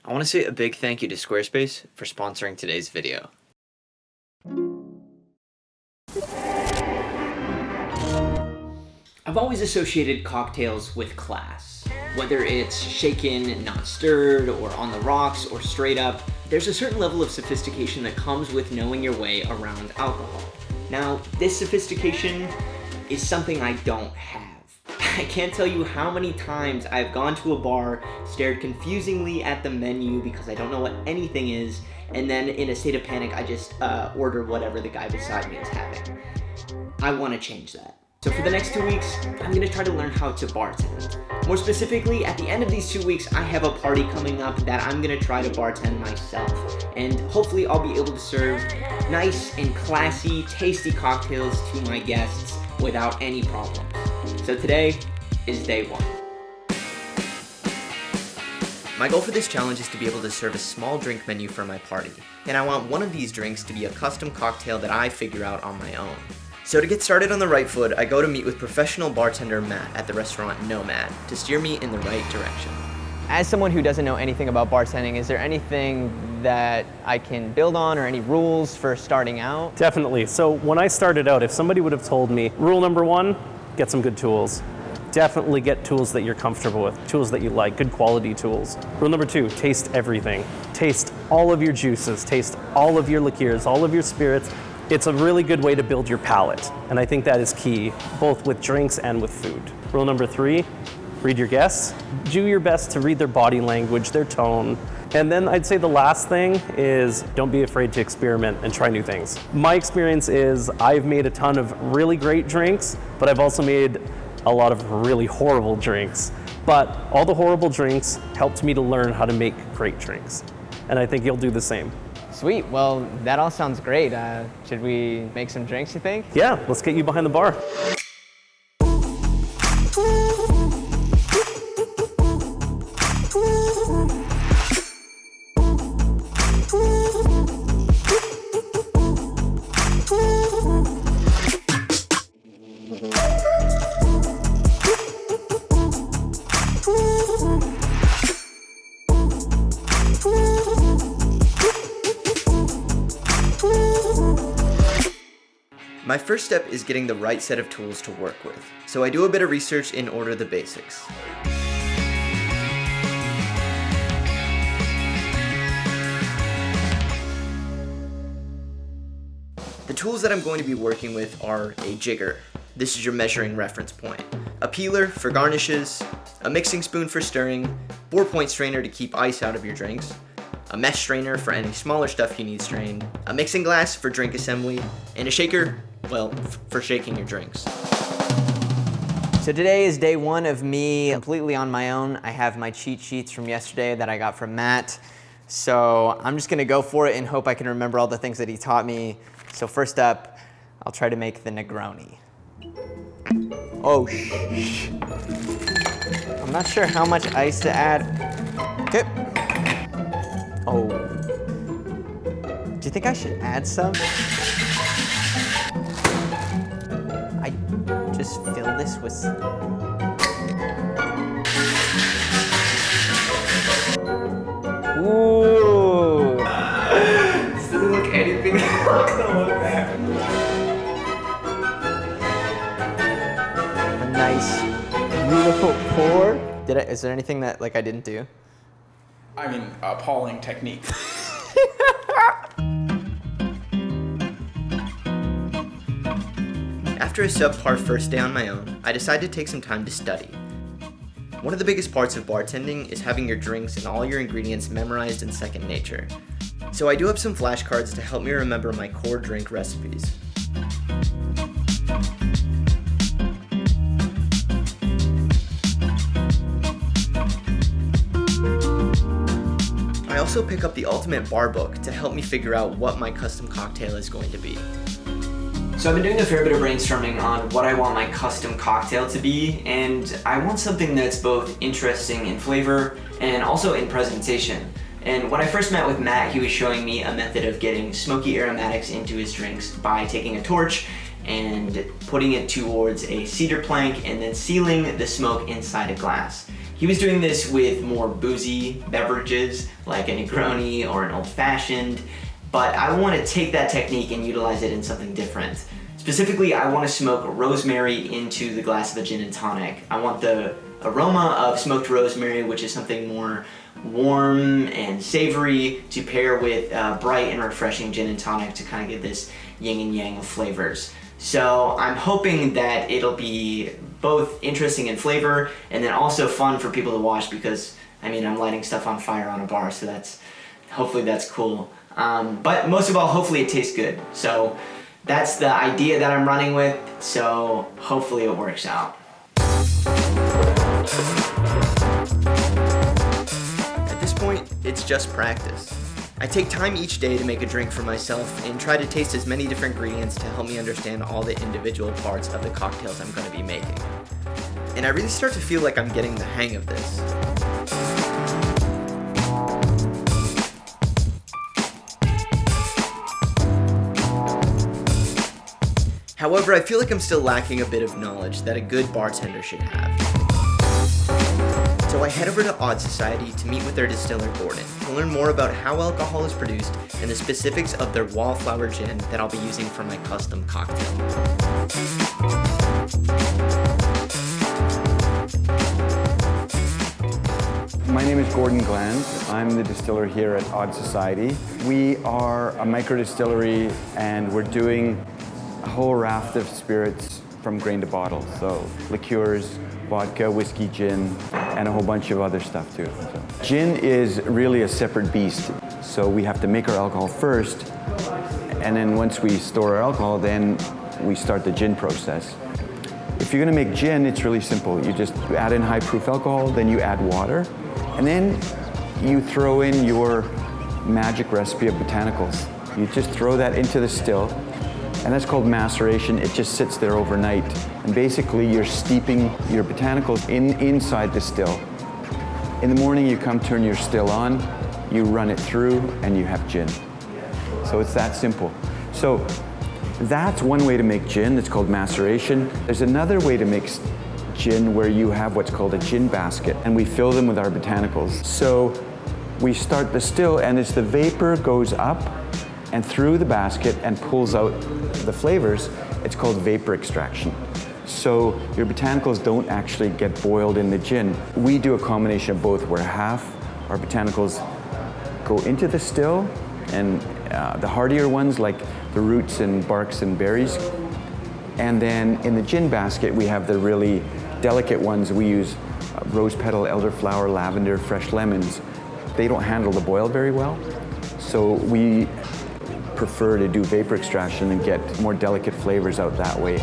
I want to say a big thank you to Squarespace for sponsoring today's video. I've always associated cocktails with class. Whether it's shaken, not stirred, or on the rocks, or straight up, there's a certain level of sophistication that comes with knowing your way around alcohol. Now, this sophistication is something I don't have. I can't tell you how many times I've gone to a bar, stared confusingly at the menu because I don't know what anything is, and then in a state of panic, I just order whatever the guy beside me is having. I want to change that. So for the next 2 weeks, I'm going to try to learn how to bartend. More specifically, at the end of these 2 weeks, I have a party coming up that I'm going to try to bartend myself. And hopefully I'll be able to serve nice and classy, tasty cocktails to my guests without any problems. So today is day one. My goal for this challenge is to be able to serve a small drink menu for my party, and I want one of these drinks to be a custom cocktail that I figure out on my own. So to get started on the right foot, I go to meet with professional bartender Matt at the restaurant Nomad to steer me in the right direction. As someone who doesn't know anything about bartending, is there anything that I can build on or any rules for starting out? Definitely. So when I started out, if somebody would have told me, rule number one, get some good tools. Definitely get tools that you're comfortable with, tools that you like, good quality tools. Rule number two, taste everything. Taste all of your juices, taste all of your liqueurs, all of your spirits. It's a really good way to build your palate, and I think that is key, both with drinks and with food. Rule number three, read your guests. Do your best to read their body language, their tone. And then I'd say the last thing is don't be afraid to experiment and try new things. My experience is I've made a ton of really great drinks, but I've also made a lot of really horrible drinks. But all the horrible drinks helped me to learn how to make great drinks. And I think you'll do the same. Sweet, well, that all sounds great. Should we make some drinks, you think? Yeah, let's get you behind the bar. My first step is getting the right set of tools to work with, so I do a bit of research and order the basics. The tools that I'm going to be working with are a jigger. This is your measuring reference point. A peeler for garnishes, a mixing spoon for stirring, 4-point strainer to keep ice out of your drinks, a mesh strainer for any smaller stuff you need strained, a mixing glass for drink assembly, and a shaker, well, for shaking your drinks. So today is day one of me completely on my own. I have my cheat sheets from yesterday that I got from Matt. So I'm just gonna go for it and hope I can remember all the things that he taught me. So first up, I'll try to make the Negroni. Oh, shh. I'm not sure how much ice to add. Okay. Oh. Do you think I should add some? I just fill this with... Ooh. This doesn't look anything like that. A nice, beautiful pour. Is there anything that I didn't do? I mean, appalling technique. After a subpar first day on my own, I decided to take some time to study. One of the biggest parts of bartending is having your drinks and all your ingredients memorized in second nature. So I do have some flashcards to help me remember my core drink recipes. I also pick up the Ultimate Bar Book to help me figure out what my custom cocktail is going to be. So I've been doing a fair bit of brainstorming on what I want my custom cocktail to be, and I want something that's both interesting in flavor and also in presentation. And when I first met with Matt, he was showing me a method of getting smoky aromatics into his drinks by taking a torch and putting it towards a cedar plank and then sealing the smoke inside a glass. He was doing this with more boozy beverages like a Negroni or an Old Fashioned, but I want to take that technique and utilize it in something different. Specifically, I want to smoke rosemary into the glass of a gin and tonic. I want the aroma of smoked rosemary, which is something more warm and savory, to pair with bright and refreshing gin and tonic to kind of give this yin and yang of flavors. So I'm hoping that it'll be both interesting in flavor and then also fun for people to watch, because I mean, I'm lighting stuff on fire on a bar, so hopefully that's cool. But most of all, hopefully it tastes good. So that's the idea that I'm running with, so hopefully it works out. At this point, it's just practice. I take time each day to make a drink for myself and try to taste as many different ingredients to help me understand all the individual parts of the cocktails I'm going to be making. And I really start to feel like I'm getting the hang of this. However, I feel like I'm still lacking a bit of knowledge that a good bartender should have. So I head over to Odd Society to meet with their distiller Gordon to learn more about how alcohol is produced and the specifics of their wallflower gin that I'll be using for my custom cocktail. My name is Gordon Gland. I'm the distiller here at Odd Society. We are a micro distillery and we're doing a whole raft of spirits from grain to bottle. So liqueurs, vodka, whiskey, gin, and a whole bunch of other stuff too. So, gin is really a separate beast. So we have to make our alcohol first, and then once we store our alcohol, then we start the gin process. If you're gonna make gin, it's really simple. You add in high proof alcohol, then you add water, and then you throw in your magic recipe of botanicals. You just throw that into the still, and that's called maceration. It just sits there overnight. And basically you're steeping your botanicals inside the still. In the morning you come turn your still on, you run it through, and you have gin. So it's that simple. So that's one way to make gin. It's called maceration. There's another way to make gin where you have what's called a gin basket, and we fill them with our botanicals. So we start the still, and as the vapor goes up and through the basket and pulls out the flavors, it's called vapor extraction. So your botanicals don't actually get boiled in the gin. We do a combination of both, where half our botanicals go into the still, and the hardier ones like the roots and barks and berries. And then in the gin basket, we have the really delicate ones. We use rose petal, elderflower, lavender, fresh lemons. They don't handle the boil very well. So we prefer to do vapor extraction and get more delicate flavors out that way.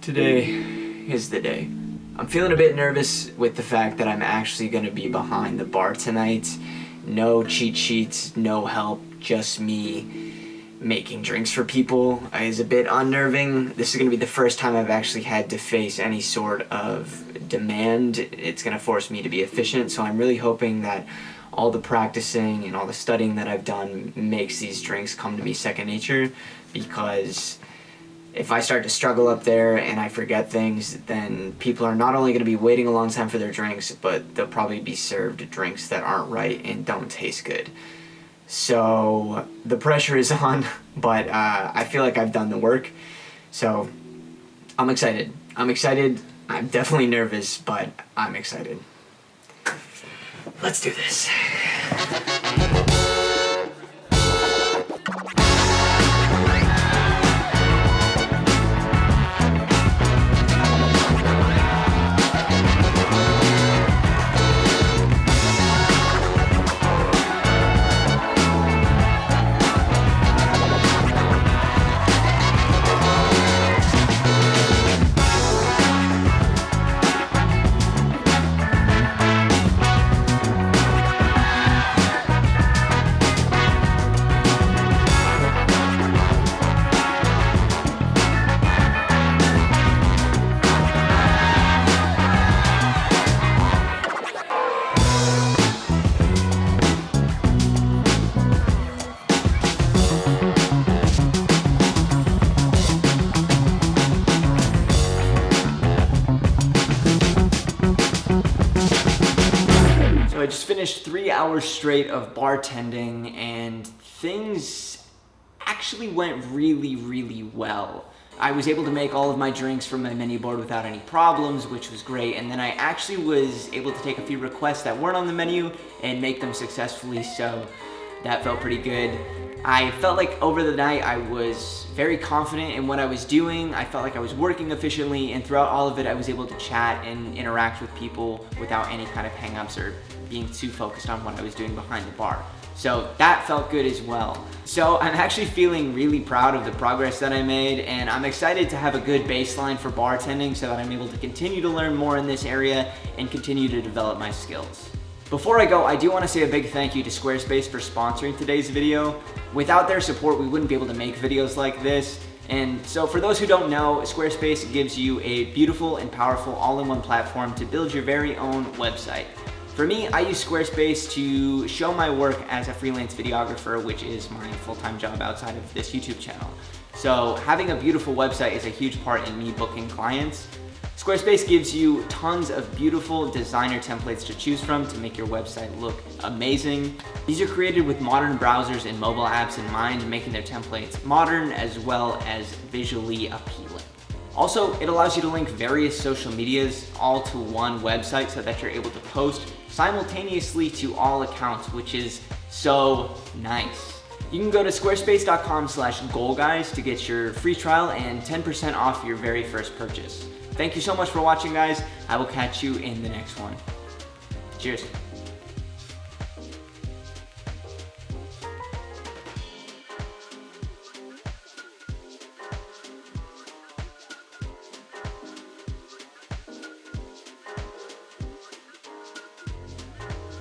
Today is the day. I'm feeling a bit nervous with the fact that I'm actually going to be behind the bar tonight. No cheat sheets, no help, just me making drinks for people is a bit unnerving. This is going to be the first time I've actually had to face any sort of demand. It's going to force me to be efficient, so I'm really hoping that all the practicing and all the studying that I've done makes these drinks come to me second nature, because if I start to struggle up there and I forget things, then people are not only going to be waiting a long time for their drinks, but they'll probably be served drinks that aren't right and don't taste good. So the pressure is on, but I feel like I've done the work. So I'm excited. I'm definitely nervous, but I'm excited. Let's do this. finished 3 hours straight of bartending, and things actually went really, really well. I was able to make all of my drinks from my menu board without any problems, which was great, and then I actually was able to take a few requests that weren't on the menu and make them successfully, so that felt pretty good. I felt like over the night I was very confident in what I was doing. I felt like I was working efficiently, and throughout all of it I was able to chat and interact with people without any kind of hang-ups or being too focused on what I was doing behind the bar. So that felt good as well. So I'm actually feeling really proud of the progress that I made, and I'm excited to have a good baseline for bartending so that I'm able to continue to learn more in this area and continue to develop my skills. Before I go, I do want to say a big thank you to Squarespace for sponsoring today's video. Without their support, we wouldn't be able to make videos like this. And so for those who don't know, Squarespace gives you a beautiful and powerful all-in-one platform to build your very own website. For me, I use Squarespace to show my work as a freelance videographer, which is my full-time job outside of this YouTube channel. So having a beautiful website is a huge part in me booking clients. Squarespace gives you tons of beautiful designer templates to choose from to make your website look amazing. These are created with modern browsers and mobile apps in mind, making their templates modern as well as visually appealing. Also, it allows you to link various social medias all to one website so that you're able to post simultaneously to all accounts, which is so nice. You can go to squarespace.com/goalguys to get your free trial and 10% off your very first purchase. Thank you so much for watching, guys. I will catch you in the next one. Cheers.